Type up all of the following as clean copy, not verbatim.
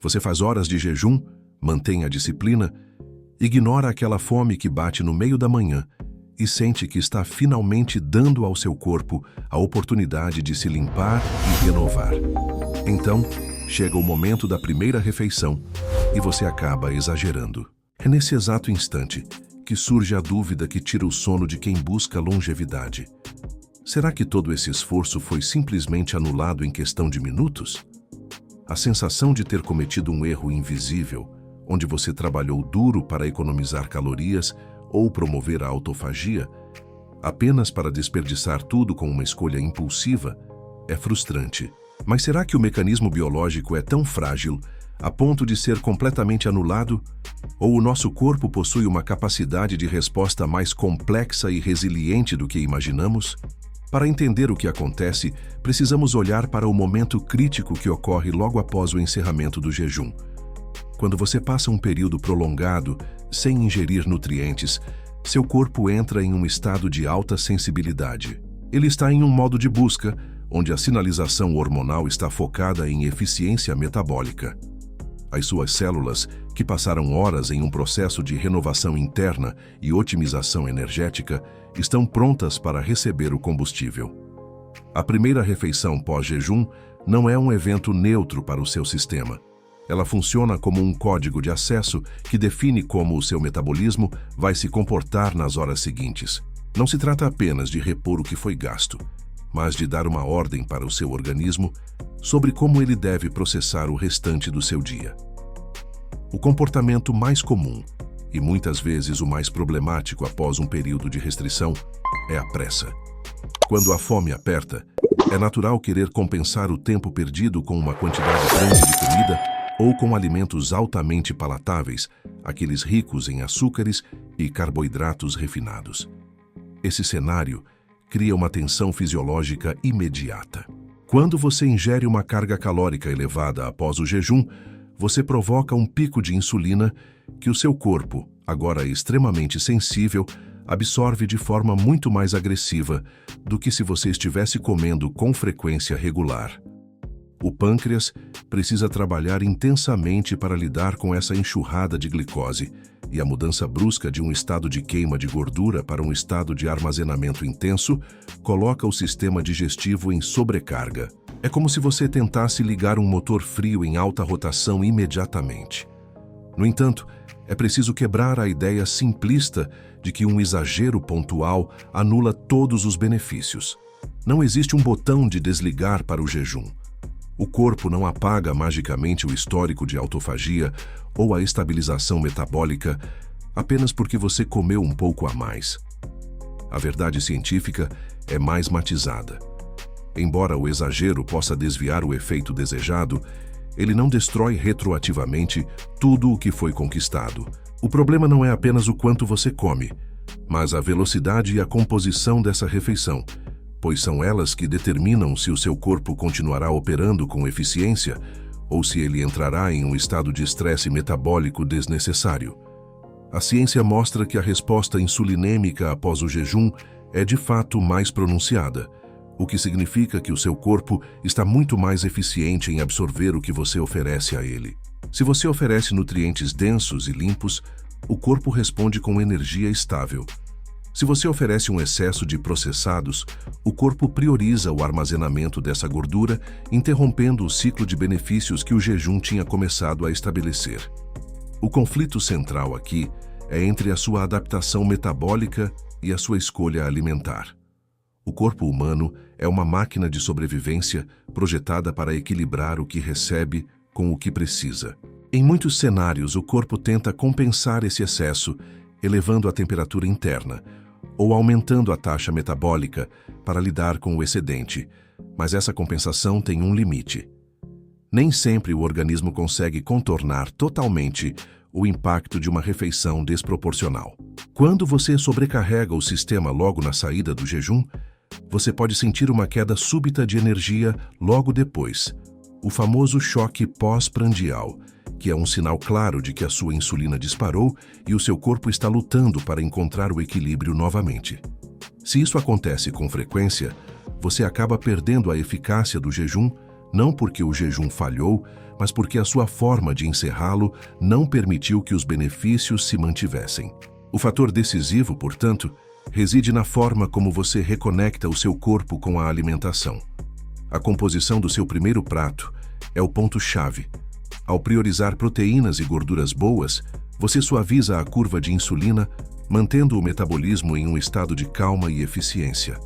Você faz horas de jejum, mantém a disciplina, ignora aquela fome que bate no meio da manhã e sente que está finalmente dando ao seu corpo a oportunidade de se limpar e renovar. Então, chega o momento da primeira refeição e você acaba exagerando. É nesse exato instante que surge a dúvida que tira o sono de quem busca longevidade. Será que todo esse esforço foi simplesmente anulado em questão de minutos? A sensação de ter cometido um erro invisível, onde você trabalhou duro para economizar calorias ou promover a autofagia, apenas para desperdiçar tudo com uma escolha impulsiva, é frustrante. Mas será que o mecanismo biológico é tão frágil a ponto de ser completamente anulado? Ou o nosso corpo possui uma capacidade de resposta mais complexa e resiliente do que imaginamos? Para entender o que acontece, precisamos olhar para o momento crítico que ocorre logo após o encerramento do jejum. Quando você passa um período prolongado, sem ingerir nutrientes, seu corpo entra em um estado de alta sensibilidade. Ele está em um modo de busca, onde a sinalização hormonal está focada em eficiência metabólica. As suas células, que passaram horas em um processo de renovação interna e otimização energética, estão prontas para receber o combustível. A primeira refeição pós-jejum não é um evento neutro para o seu sistema. Ela funciona como um código de acesso que define como o seu metabolismo vai se comportar nas horas seguintes. Não se trata apenas de repor o que foi gasto, mas de dar uma ordem para o seu organismo sobre como ele deve processar o restante do seu dia. O comportamento mais comum, e muitas vezes o mais problemático após um período de restrição, é a pressa. Quando a fome aperta, é natural querer compensar o tempo perdido com uma quantidade grande de comida ou com alimentos altamente palatáveis, aqueles ricos em açúcares e carboidratos refinados. Esse cenário cria uma tensão fisiológica imediata. Quando você ingere uma carga calórica elevada após o jejum, você provoca um pico de insulina que o seu corpo, agora extremamente sensível, absorve de forma muito mais agressiva do que se você estivesse comendo com frequência regular. O pâncreas precisa trabalhar intensamente para lidar com essa enxurrada de glicose, e a mudança brusca de um estado de queima de gordura para um estado de armazenamento intenso coloca o sistema digestivo em sobrecarga. É como se você tentasse ligar um motor frio em alta rotação imediatamente. No entanto, é preciso quebrar a ideia simplista de que um exagero pontual anula todos os benefícios. Não existe um botão de desligar para o jejum. O corpo não apaga magicamente o histórico de autofagia ou a estabilização metabólica apenas porque você comeu um pouco a mais. A verdade científica é mais matizada. Embora o exagero possa desviar o efeito desejado, ele não destrói retroativamente tudo o que foi conquistado. O problema não é apenas o quanto você come, mas a velocidade e a composição dessa refeição, pois são elas que determinam se o seu corpo continuará operando com eficiência ou se ele entrará em um estado de estresse metabólico desnecessário. A ciência mostra que a resposta insulinêmica após o jejum é de fato mais pronunciada, o que significa que o seu corpo está muito mais eficiente em absorver o que você oferece a ele. Se você oferece nutrientes densos e limpos, o corpo responde com energia estável. Se você oferece um excesso de processados, o corpo prioriza o armazenamento dessa gordura, interrompendo o ciclo de benefícios que o jejum tinha começado a estabelecer. O conflito central aqui é entre a sua adaptação metabólica e a sua escolha alimentar. O corpo humano é uma máquina de sobrevivência projetada para equilibrar o que recebe com o que precisa. Em muitos cenários, o corpo tenta compensar esse excesso, elevando a temperatura interna, ou aumentando a taxa metabólica para lidar com o excedente, mas essa compensação tem um limite. Nem sempre o organismo consegue contornar totalmente o impacto de uma refeição desproporcional. Quando você sobrecarrega o sistema logo na saída do jejum, você pode sentir uma queda súbita de energia logo depois, o famoso choque pós-prandial, que é um sinal claro de que a sua insulina disparou e o seu corpo está lutando para encontrar o equilíbrio novamente. Se isso acontece com frequência, você acaba perdendo a eficácia do jejum, não porque o jejum falhou, mas porque a sua forma de encerrá-lo não permitiu que os benefícios se mantivessem. O fator decisivo, portanto, reside na forma como você reconecta o seu corpo com a alimentação. A composição do seu primeiro prato é o ponto-chave. Ao priorizar proteínas e gorduras boas, você suaviza a curva de insulina, mantendo o metabolismo em um estado de calma e eficiência.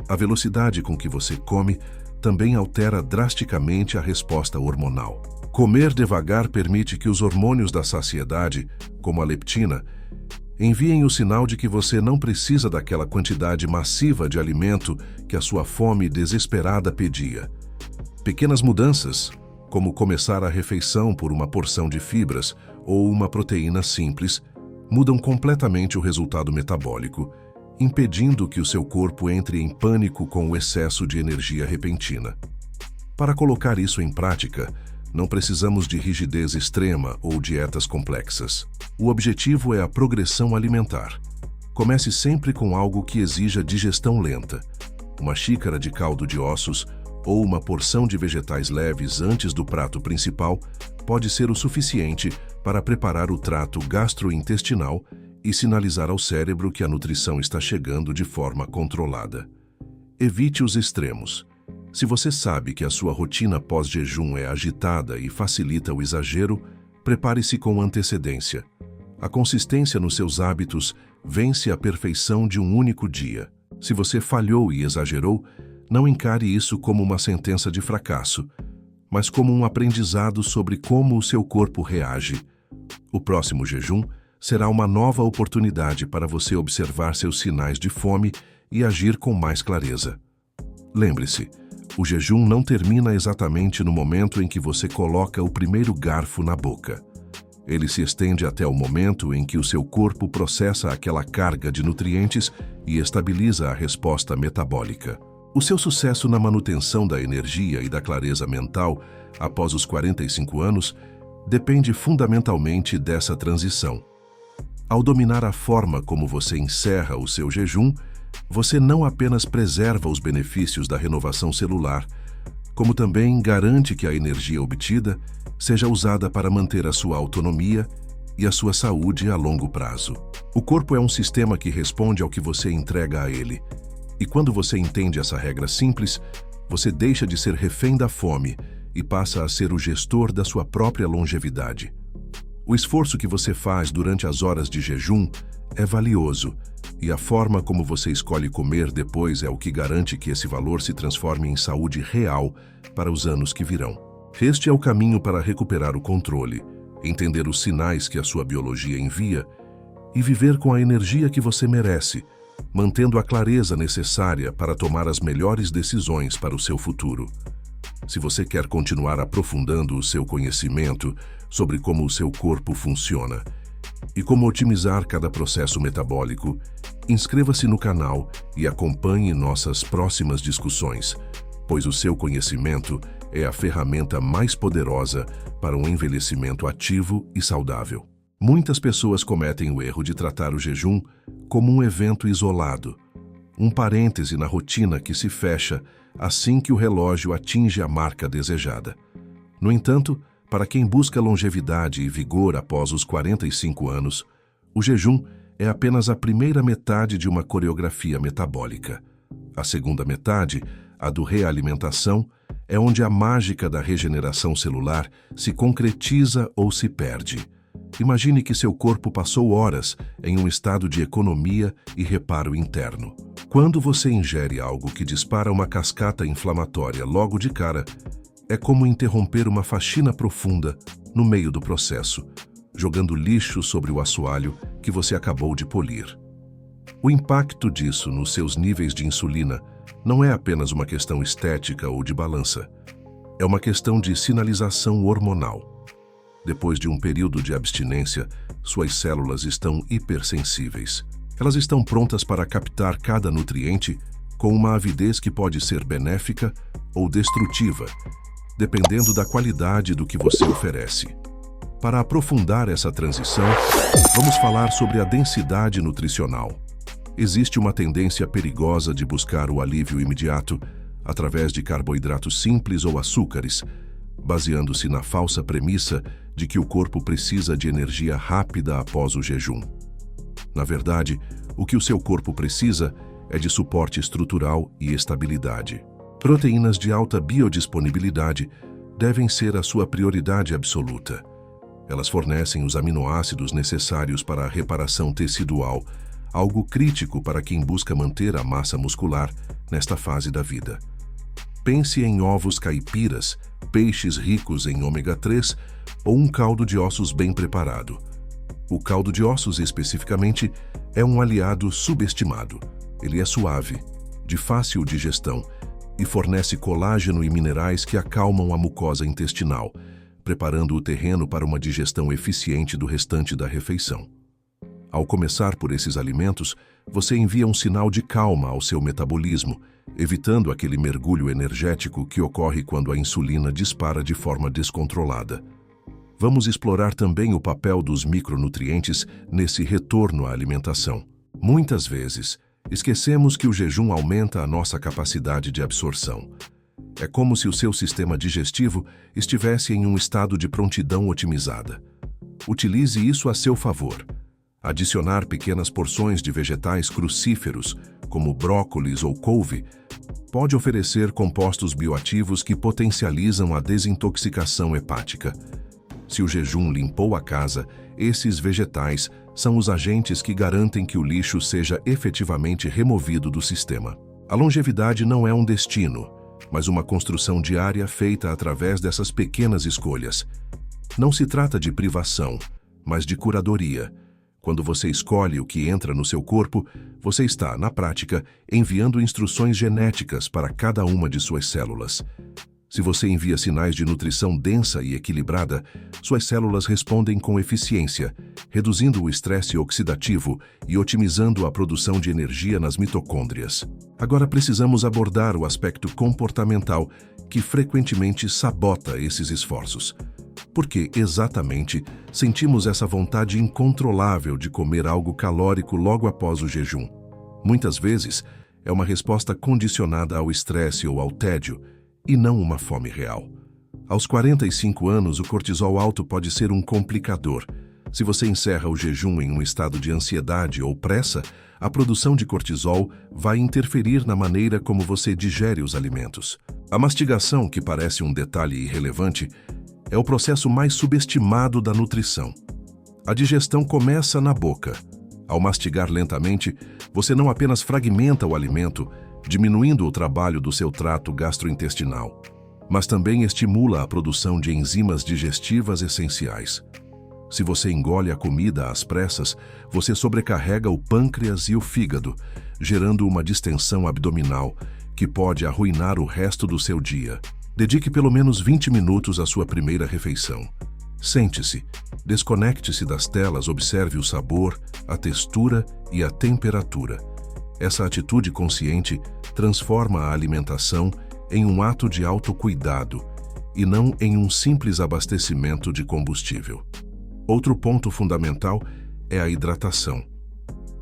A velocidade com que você come também altera drasticamente a resposta hormonal. Comer devagar permite que os hormônios da saciedade, como a leptina, enviem o sinal de que você não precisa daquela quantidade massiva de alimento que a sua fome desesperada pedia. Pequenas mudanças, como começar a refeição por uma porção de fibras ou uma proteína simples, mudam completamente o resultado metabólico, impedindo que o seu corpo entre em pânico com o excesso de energia repentina. Para colocar isso em prática, não precisamos de rigidez extrema ou dietas complexas. O objetivo é a progressão alimentar. Comece sempre com algo que exija digestão lenta. Uma xícara de caldo de ossos ou uma porção de vegetais leves antes do prato principal pode ser o suficiente para preparar o trato gastrointestinal e sinalizar ao cérebro que a nutrição está chegando de forma controlada. Evite os extremos. Se você sabe que a sua rotina pós-jejum é agitada e facilita o exagero, prepare-se com antecedência. A consistência nos seus hábitos vence a perfeição de um único dia. Se você falhou e exagerou, não encare isso como uma sentença de fracasso, mas como um aprendizado sobre como o seu corpo reage. O próximo jejum será uma nova oportunidade para você observar seus sinais de fome e agir com mais clareza. Lembre-se, o jejum não termina exatamente no momento em que você coloca o primeiro garfo na boca. Ele se estende até o momento em que o seu corpo processa aquela carga de nutrientes e estabiliza a resposta metabólica. O seu sucesso na manutenção da energia e da clareza mental após os 45 anos depende fundamentalmente dessa transição. Ao dominar a forma como você encerra o seu jejum, você não apenas preserva os benefícios da renovação celular, como também garante que a energia obtida seja usada para manter a sua autonomia e a sua saúde a longo prazo. O corpo é um sistema que responde ao que você entrega a ele, e quando você entende essa regra simples, você deixa de ser refém da fome e passa a ser o gestor da sua própria longevidade. O esforço que você faz durante as horas de jejum é valioso, e a forma como você escolhe comer depois é o que garante que esse valor se transforme em saúde real para os anos que virão. Este é o caminho para recuperar o controle, entender os sinais que a sua biologia envia e viver com a energia que você merece, mantendo a clareza necessária para tomar as melhores decisões para o seu futuro. Se você quer continuar aprofundando o seu conhecimento sobre como o seu corpo funciona e como otimizar cada processo metabólico, inscreva-se no canal e acompanhe nossas próximas discussões, pois o seu conhecimento é a ferramenta mais poderosa para um envelhecimento ativo e saudável. Muitas pessoas cometem o erro de tratar o jejum como um evento isolado, um parêntese na rotina que se fecha assim que o relógio atinge a marca desejada. No entanto, para quem busca longevidade e vigor após os 45 anos, o jejum é apenas a primeira metade de uma coreografia metabólica. A segunda metade, a do realimentação, é onde a mágica da regeneração celular se concretiza ou se perde. Imagine que seu corpo passou horas em um estado de economia e reparo interno. Quando você ingere algo que dispara uma cascata inflamatória logo de cara, é como interromper uma faxina profunda no meio do processo, jogando lixo sobre o assoalho que você acabou de polir. O impacto disso nos seus níveis de insulina não é apenas uma questão estética ou de balança. É uma questão de sinalização hormonal. Depois de um período de abstinência, suas células estão hipersensíveis. Elas estão prontas para captar cada nutriente com uma avidez que pode ser benéfica ou destrutiva, dependendo da qualidade do que você oferece. Para aprofundar essa transição, vamos falar sobre a densidade nutricional. Existe uma tendência perigosa de buscar o alívio imediato através de carboidratos simples ou açúcares, baseando-se na falsa premissa de que o corpo precisa de energia rápida após o jejum. Na verdade, o que o seu corpo precisa é de suporte estrutural e estabilidade. Proteínas de alta biodisponibilidade devem ser a sua prioridade absoluta. Elas fornecem os aminoácidos necessários para a reparação tecidual, algo crítico para quem busca manter a massa muscular nesta fase da vida. Pense em ovos caipiras, peixes ricos em ômega 3 ou um caldo de ossos bem preparado. O caldo de ossos, especificamente, é um aliado subestimado. Ele é suave, de fácil digestão e fornece colágeno e minerais que acalmam a mucosa intestinal, preparando o terreno para uma digestão eficiente do restante da refeição. Ao começar por esses alimentos, você envia um sinal de calma ao seu metabolismo, evitando aquele mergulho energético que ocorre quando a insulina dispara de forma descontrolada. Vamos explorar também o papel dos micronutrientes nesse retorno à alimentação. Muitas vezes, esquecemos que o jejum aumenta a nossa capacidade de absorção. É como se o seu sistema digestivo estivesse em um estado de prontidão otimizada. Utilize isso a seu favor. Adicionar pequenas porções de vegetais crucíferos, como brócolis ou couve, pode oferecer compostos bioativos que potencializam a desintoxicação hepática. Se o jejum limpou a casa, esses vegetais são os agentes que garantem que o lixo seja efetivamente removido do sistema. A longevidade não é um destino, mas uma construção diária feita através dessas pequenas escolhas. Não se trata de privação, mas de curadoria. Quando você escolhe o que entra no seu corpo, você está, na prática, enviando instruções genéticas para cada uma de suas células. Se você envia sinais de nutrição densa e equilibrada, suas células respondem com eficiência, reduzindo o estresse oxidativo e otimizando a produção de energia nas mitocôndrias. Agora precisamos abordar o aspecto comportamental que frequentemente sabota esses esforços. Por que exatamente sentimos essa vontade incontrolável de comer algo calórico logo após o jejum? Muitas vezes é uma resposta condicionada ao estresse ou ao tédio, e não uma fome real. Aos 45 anos, o cortisol alto pode ser um complicador. Se você encerra o jejum em um estado de ansiedade ou pressa, a produção de cortisol vai interferir na maneira como você digere os alimentos. A mastigação, que parece um detalhe irrelevante, é o processo mais subestimado da nutrição. A digestão começa na boca. Ao mastigar lentamente, você não apenas fragmenta o alimento, diminuindo o trabalho do seu trato gastrointestinal, mas também estimula a produção de enzimas digestivas essenciais. Se você engole a comida às pressas, você sobrecarrega o pâncreas e o fígado, gerando uma distensão abdominal que pode arruinar o resto do seu dia. Dedique pelo menos 20 minutos à sua primeira refeição. Sente-se, desconecte-se das telas, observe o sabor, a textura e a temperatura. Essa atitude consciente transforma a alimentação em um ato de autocuidado e não em um simples abastecimento de combustível. Outro ponto fundamental é a hidratação.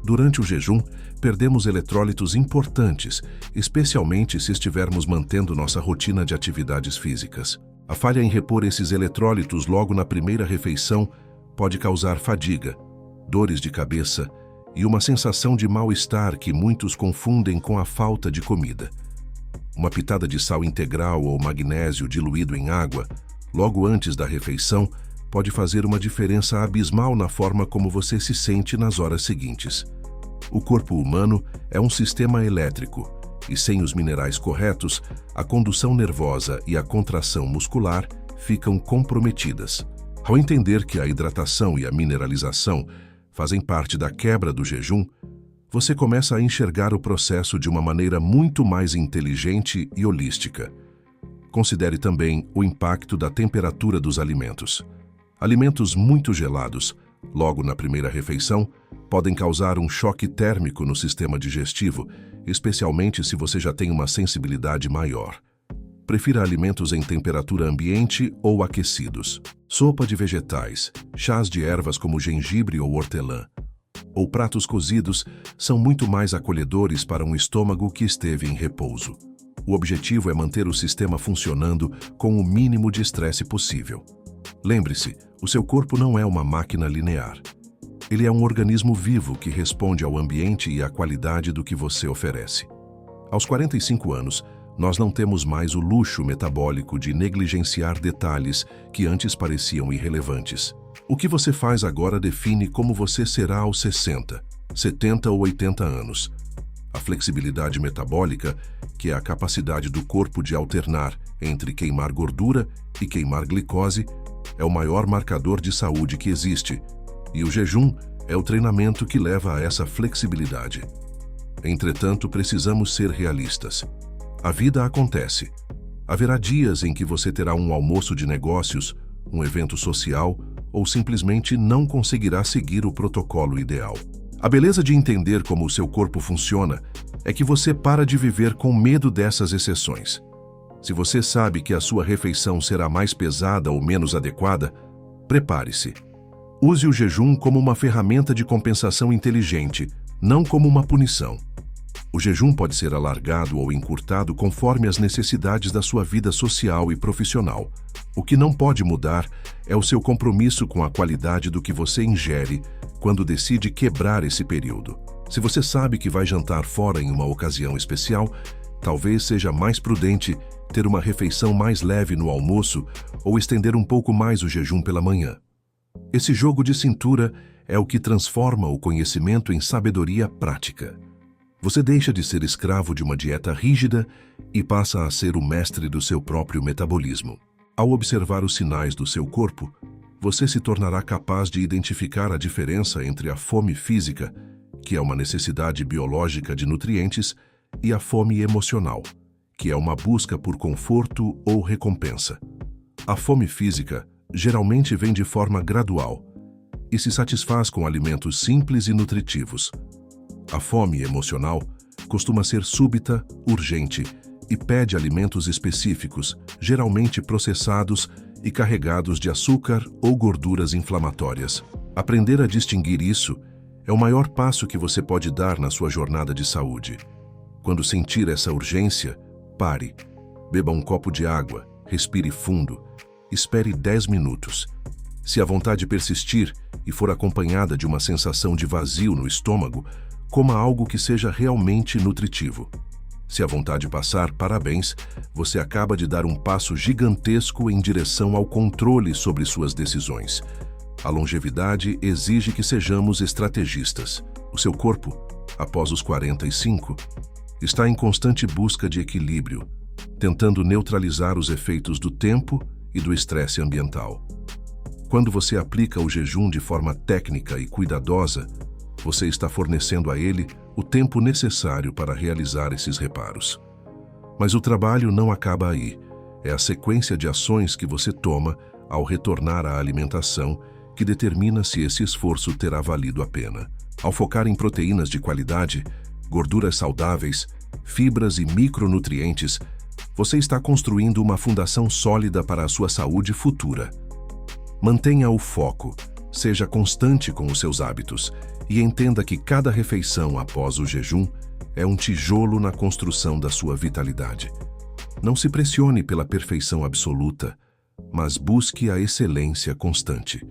Durante o jejum, perdemos eletrólitos importantes, especialmente se estivermos mantendo nossa rotina de atividades físicas. A falha em repor esses eletrólitos logo na primeira refeição pode causar fadiga, dores de cabeça e uma sensação de mal-estar que muitos confundem com a falta de comida. Uma pitada de sal integral ou magnésio diluído em água, logo antes da refeição, pode fazer uma diferença abismal na forma como você se sente nas horas seguintes. O corpo humano é um sistema elétrico, e sem os minerais corretos, a condução nervosa e a contração muscular ficam comprometidas. Ao entender que a hidratação e a mineralização fazem parte da quebra do jejum, você começa a enxergar o processo de uma maneira muito mais inteligente e holística. Considere também o impacto da temperatura dos alimentos. Alimentos muito gelados, logo na primeira refeição, podem causar um choque térmico no sistema digestivo, especialmente se você já tem uma sensibilidade maior. Prefira alimentos em temperatura ambiente ou aquecidos. Sopa de vegetais, chás de ervas como gengibre ou hortelã, ou pratos cozidos são muito mais acolhedores para um estômago que esteve em repouso. O objetivo é manter o sistema funcionando com o mínimo de estresse possível. Lembre-se, o seu corpo não é uma máquina linear. Ele é um organismo vivo que responde ao ambiente e à qualidade do que você oferece. Aos 45 anos, nós não temos mais o luxo metabólico de negligenciar detalhes que antes pareciam irrelevantes. O que você faz agora define como você será aos 60, 70 ou 80 anos. A flexibilidade metabólica, que é a capacidade do corpo de alternar entre queimar gordura e queimar glicose, é o maior marcador de saúde que existe, e o jejum é o treinamento que leva a essa flexibilidade. Entretanto, precisamos ser realistas. A vida acontece. Haverá dias em que você terá um almoço de negócios, um evento social ou simplesmente não conseguirá seguir o protocolo ideal. A beleza de entender como o seu corpo funciona é que você para de viver com medo dessas exceções. Se você sabe que a sua refeição será mais pesada ou menos adequada, prepare-se. Use o jejum como uma ferramenta de compensação inteligente, não como uma punição. O jejum pode ser alargado ou encurtado conforme as necessidades da sua vida social e profissional. O que não pode mudar é o seu compromisso com a qualidade do que você ingere quando decide quebrar esse período. Se você sabe que vai jantar fora em uma ocasião especial, talvez seja mais prudente ter uma refeição mais leve no almoço ou estender um pouco mais o jejum pela manhã. Esse jogo de cintura é o que transforma o conhecimento em sabedoria prática. Você deixa de ser escravo de uma dieta rígida e passa a ser o mestre do seu próprio metabolismo. Ao observar os sinais do seu corpo, você se tornará capaz de identificar a diferença entre a fome física, que é uma necessidade biológica de nutrientes, e a fome emocional, que é uma busca por conforto ou recompensa. A fome física geralmente vem de forma gradual e se satisfaz com alimentos simples e nutritivos. A fome emocional costuma ser súbita, urgente e pede alimentos específicos, geralmente processados e carregados de açúcar ou gorduras inflamatórias. Aprender a distinguir isso é o maior passo que você pode dar na sua jornada de saúde. Quando sentir essa urgência, pare, beba um copo de água, respire fundo, espere 10 minutos. Se a vontade persistir e for acompanhada de uma sensação de vazio no estômago, coma algo que seja realmente nutritivo. Se a vontade passar, parabéns, você acaba de dar um passo gigantesco em direção ao controle sobre suas decisões. A longevidade exige que sejamos estrategistas. O seu corpo, após os 45, está em constante busca de equilíbrio, tentando neutralizar os efeitos do tempo e do estresse ambiental. Quando você aplica o jejum de forma técnica e cuidadosa, você está fornecendo a ele o tempo necessário para realizar esses reparos. Mas o trabalho não acaba aí. É a sequência de ações que você toma ao retornar à alimentação que determina se esse esforço terá valido a pena. Ao focar em proteínas de qualidade, gorduras saudáveis, fibras e micronutrientes, você está construindo uma fundação sólida para a sua saúde futura. Mantenha o foco, seja constante com os seus hábitos e entenda que cada refeição após o jejum é um tijolo na construção da sua vitalidade. Não se pressione pela perfeição absoluta, mas busque a excelência constante.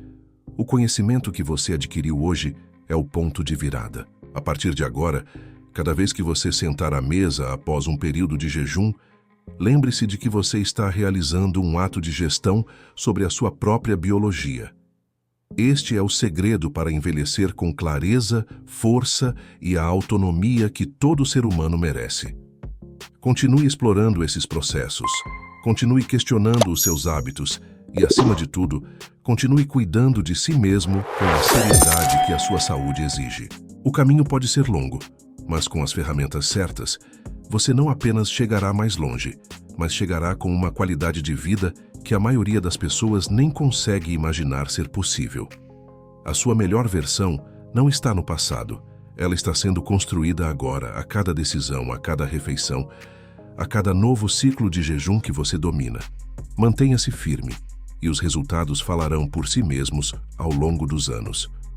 O conhecimento que você adquiriu hoje é o ponto de virada. A partir de agora, cada vez que você sentar à mesa após um período de jejum, lembre-se de que você está realizando um ato de gestão sobre a sua própria biologia. Este é o segredo para envelhecer com clareza, força e a autonomia que todo ser humano merece. Continue explorando esses processos, continue questionando os seus hábitos e, acima de tudo, continue cuidando de si mesmo com a seriedade que a sua saúde exige. O caminho pode ser longo, mas com as ferramentas certas, você não apenas chegará mais longe, mas chegará com uma qualidade de vida que a maioria das pessoas nem consegue imaginar ser possível. A sua melhor versão não está no passado, ela está sendo construída agora, a cada decisão, a cada refeição, a cada novo ciclo de jejum que você domina. Mantenha-se firme, e os resultados falarão por si mesmos ao longo dos anos.